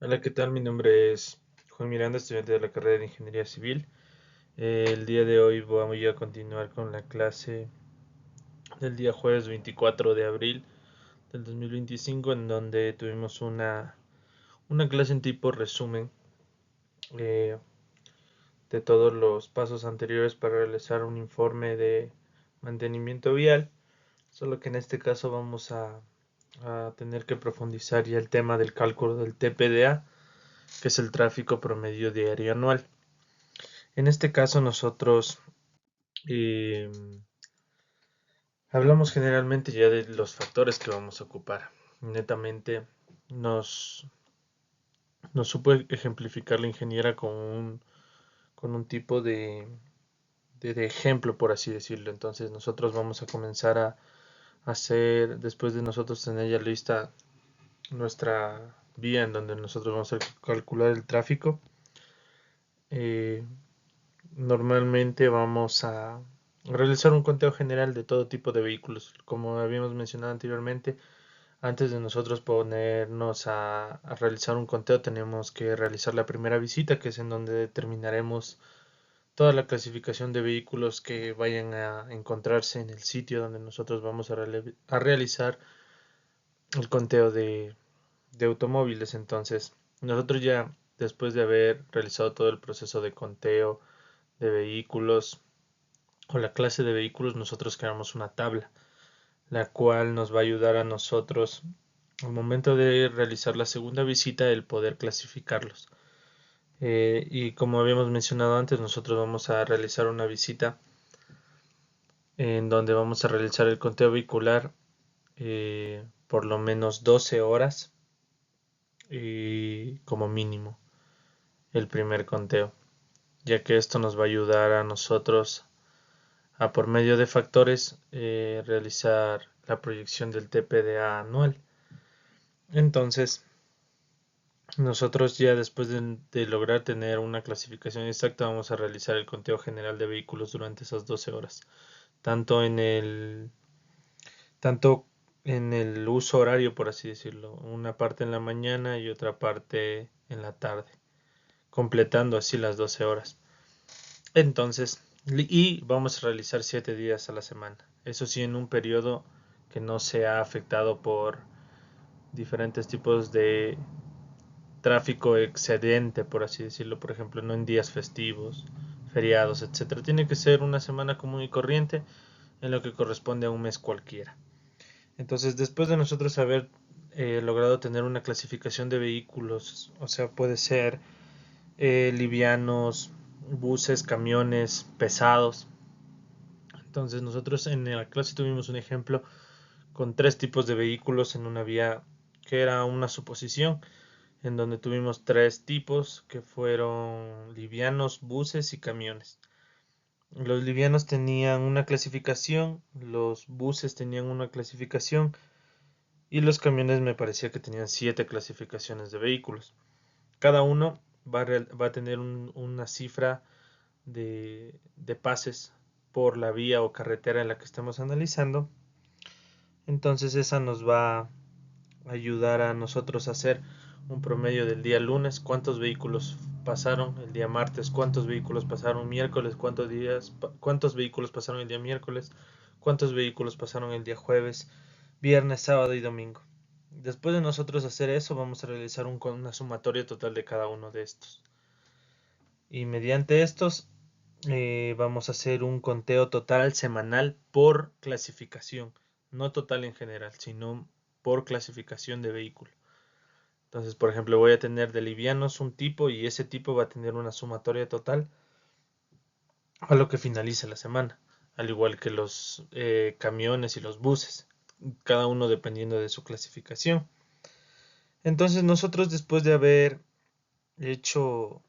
Hola, ¿qué tal? Mi nombre es Juan Miranda, estudiante de la carrera de Ingeniería Civil. El día de hoy voy a continuar con la clase del día jueves 24 de abril del 2025, en donde tuvimos una clase en tipo resumen eh, de todos los pasos anteriores para realizar un informe de mantenimiento vial, solo que en este caso vamos a tener que profundizar ya el tema del cálculo del TPDA, que es el tráfico promedio diario anual. En este caso nosotros eh, hablamos generalmente ya de los factores que vamos a ocupar. Netamente nos, nos supo ejemplificar la ingeniera con un tipo de ejemplo, por así decirlo. Entonces nosotros vamos a comenzar a hacer, después de nosotros tener ya lista nuestra vía en donde nosotros vamos a calcular el tráfico, eh, normalmente vamos a realizar un conteo general de todo tipo de vehículos. Como habíamos mencionado anteriormente, antes de nosotros ponernos a realizar un conteo, tenemos que realizar la primera visita, que es en donde determinaremos toda la clasificación de vehículos que vayan a encontrarse en el sitio donde nosotros vamos a realizar el conteo de automóviles. Entonces, nosotros ya después de haber realizado todo el proceso de conteo de vehículos o la clase de vehículos, nosotros creamos una tabla, la cual nos va a ayudar a nosotros al momento de realizar la segunda visita el poder clasificarlos. Y como habíamos mencionado antes, nosotros vamos a realizar una visita en donde vamos a realizar el conteo vehicular por lo menos 12 horas y como mínimo el primer conteo, ya que esto nos va a ayudar a nosotros a por medio de factores realizar la proyección del TPDA anual. Entonces, nosotros ya después de lograr tener una clasificación exacta, vamos a realizar el conteo general de vehículos durante esas 12 horas, tanto en tanto en el uso horario, por así decirlo, una parte en la mañana y otra parte en la tarde, completando así las 12 horas. Entonces, y vamos a realizar 7 días a la semana. Eso sí, en un periodo que no sea afectado por diferentes tipos de tráfico excedente, por así decirlo, por ejemplo, no en días festivos, feriados, etcétera. Tiene que ser una semana común y corriente en lo que corresponde a un mes cualquiera. Entonces, después de nosotros haber logrado tener una clasificación de vehículos, o sea, puede ser livianos, buses, camiones, pesados. Entonces, nosotros en la clase tuvimos un ejemplo con tres tipos de vehículos en una vía que era una suposición, en donde tuvimos tres tipos que fueron livianos, buses y camiones. Los livianos tenían una clasificación, los buses tenían una clasificación y los camiones me parecía que tenían 7 clasificaciones de vehículos. Cada uno va a tener una cifra de pases por la vía o carretera en la que estamos analizando. Entonces esa nos va a ayudar a nosotros a hacer un promedio del día lunes, cuántos vehículos pasaron el día martes, cuántos vehículos pasaron miércoles, cuántos vehículos pasaron el día miércoles, cuántos vehículos pasaron el día jueves, viernes, sábado y domingo. Después de nosotros hacer eso, vamos a realizar una sumatoria total de cada uno de estos. Y mediante estos vamos a hacer un conteo total semanal por clasificación. No total en general, sino por clasificación de vehículo. Entonces, por ejemplo, voy a tener de livianos un tipo y ese tipo va a tener una sumatoria total a lo que finalice la semana, al igual que los camiones y los buses, cada uno dependiendo de su clasificación. Entonces, nosotros después de haber hecho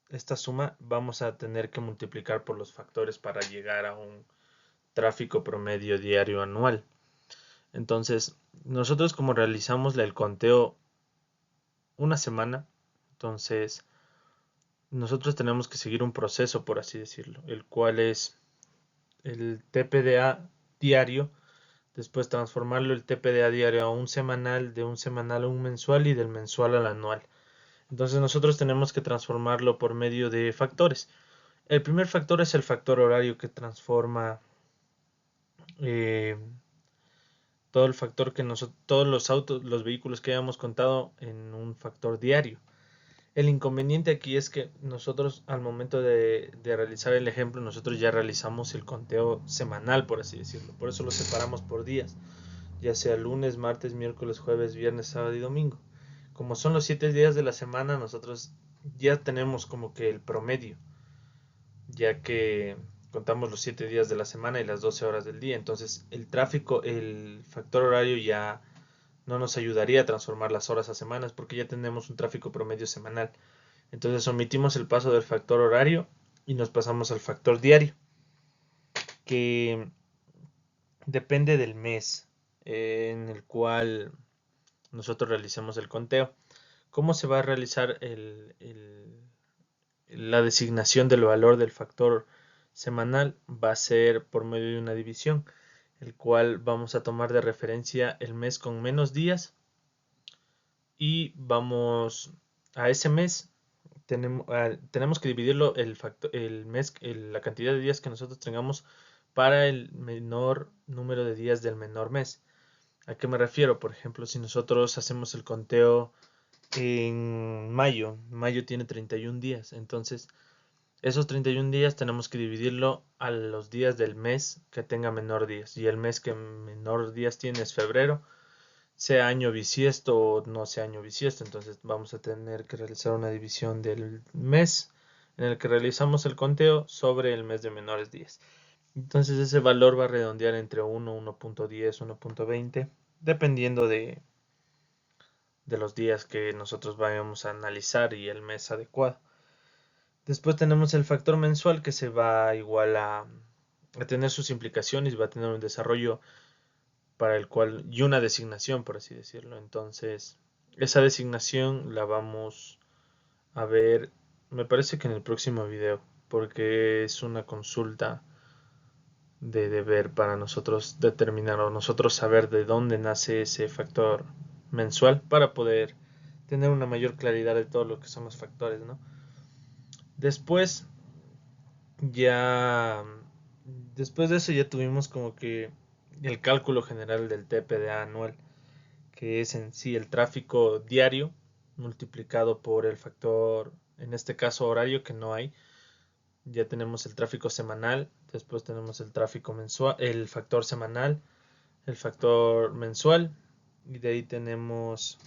esta suma, vamos a tener que multiplicar por los factores para llegar a un tráfico promedio diario anual. Entonces, nosotros como realizamos el conteo una semana, entonces nosotros tenemos que seguir un proceso, por así decirlo, el cual es el TPDA diario, después transformarlo el TPDA diario a un semanal, de un semanal a un mensual y del mensual al anual. Entonces nosotros tenemos que transformarlo por medio de factores. El primer factor es el factor horario que transforma eh, todo el factor que todos los vehículos que hayamos contado en un factor diario. El inconveniente aquí es que nosotros al momento de realizar el ejemplo, nosotros ya realizamos el conteo semanal, por así decirlo. Por eso lo separamos por días, ya sea lunes, martes, miércoles, jueves, viernes, sábado y domingo. Como son los 7 días de la semana, nosotros ya tenemos como que el promedio, ya que contamos los 7 días de la semana y las 12 horas del día. Entonces el tráfico, el factor horario ya no nos ayudaría a transformar las horas a semanas porque ya tenemos un tráfico promedio semanal. Entonces omitimos el paso del factor horario y nos pasamos al factor diario, que depende del mes en el cual nosotros realicemos el conteo. ¿Cómo se va a realizar la designación del valor del factor semanal? Va a ser por medio de una división, el cual vamos a tomar de referencia el mes con menos días y vamos a ese mes tenemos que dividirlo el mes, la cantidad de días que nosotros tengamos para el menor número de días del menor mes. ¿A qué me refiero? Por ejemplo, si nosotros hacemos el conteo en mayo tiene 31 días, entonces esos 31 días tenemos que dividirlo a los días del mes que tenga menor días, y el mes que menor días tiene es febrero, sea año bisiesto o no sea año bisiesto. Entonces vamos a tener que realizar una división del mes en el que realizamos el conteo sobre el mes de menores días. Entonces ese valor va a redondear entre 1, 1.10, 1.20, dependiendo de los días que nosotros vayamos a analizar y el mes adecuado. Después tenemos el factor mensual, que se va igual a tener sus implicaciones y va a tener un desarrollo para el cual y una designación, por así decirlo. Entonces, esa designación la vamos a ver, me parece que en el próximo video, porque es una consulta de deber para nosotros determinar o nosotros saber de dónde nace ese factor mensual para poder tener una mayor claridad de todo lo que son los factores, ¿no? Después ya después de eso ya tuvimos como que el cálculo general del TPDA anual, que es en sí el tráfico diario multiplicado por el factor, en este caso horario, que no hay. Ya tenemos el tráfico semanal, después tenemos el tráfico mensual, el factor semanal, el factor mensual, y de ahí tenemos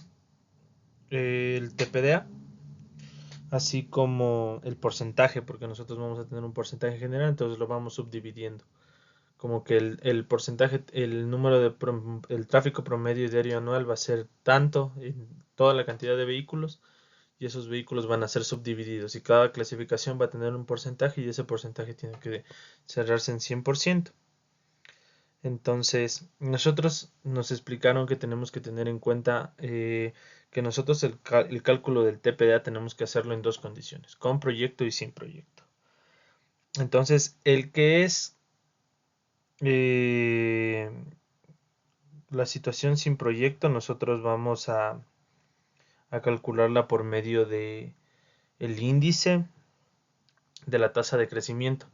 el TPDA, así como el porcentaje, porque nosotros vamos a tener un porcentaje general, entonces lo vamos subdividiendo. Como que el porcentaje, el número el tráfico promedio diario anual va a ser tanto en toda la cantidad de vehículos, y esos vehículos van a ser subdivididos y cada clasificación va a tener un porcentaje y ese porcentaje tiene que cerrarse en 100%. Entonces, nosotros nos explicaron que tenemos que tener en cuenta que nosotros el cálculo del TPDA tenemos que hacerlo en dos condiciones, con proyecto y sin proyecto. Entonces, el que es eh, la situación sin proyecto, nosotros vamos a calcularla por medio de el índice de la tasa de crecimiento.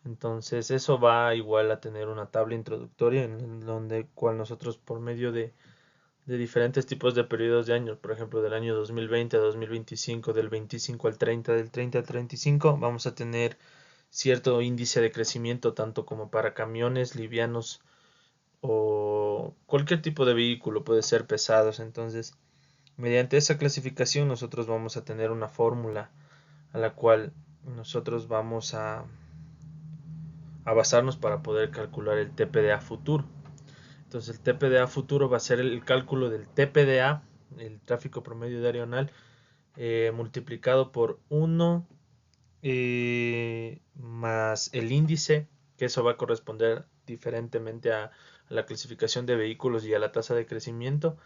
Entonces eso va igual a tener una tabla introductoria en donde cual nosotros por medio de diferentes tipos de periodos de años, por ejemplo del año 2020 a 2025, del 25 al 30, del 30 al 35, vamos a tener cierto índice de crecimiento tanto como para camiones livianos o cualquier tipo de vehículo, puede ser pesados. Entonces mediante esa clasificación nosotros vamos a tener una fórmula a la cual nosotros vamos a basarnos para poder calcular el TPDA futuro. Entonces el TPDA futuro va a ser el cálculo del TPDA, el tráfico promedio diario anual, multiplicado por 1 más el índice, que eso va a corresponder diferentemente a la clasificación de vehículos y a la tasa de crecimiento,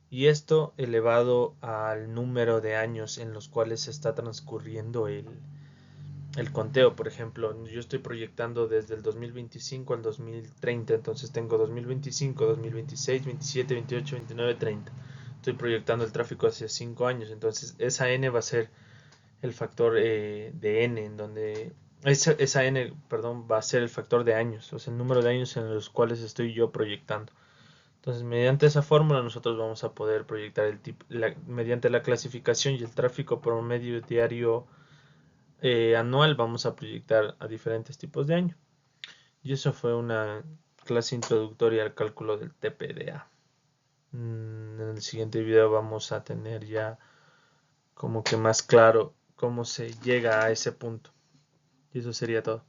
y esto elevado al número de años en los cuales se está transcurriendo el conteo. Por ejemplo, yo estoy proyectando desde el 2025 al 2030, entonces tengo 2025, 2026, 27, 28, 29, 30. estoy proyectando el tráfico hacia 5 años. Entonces esa n va a ser el factor de n, en donde esa n, perdón, va a ser el factor de años, o sea, el número de años en los cuales estoy yo proyectando. Entonces, mediante esa fórmula nosotros vamos a poder proyectar el tipo, mediante la clasificación y el tráfico promedio diario anual, vamos a proyectar a diferentes tipos de año. Y eso fue una clase introductoria al cálculo del TPDA. En el siguiente video vamos a tener ya como que más claro cómo se llega a ese punto. Y eso sería todo.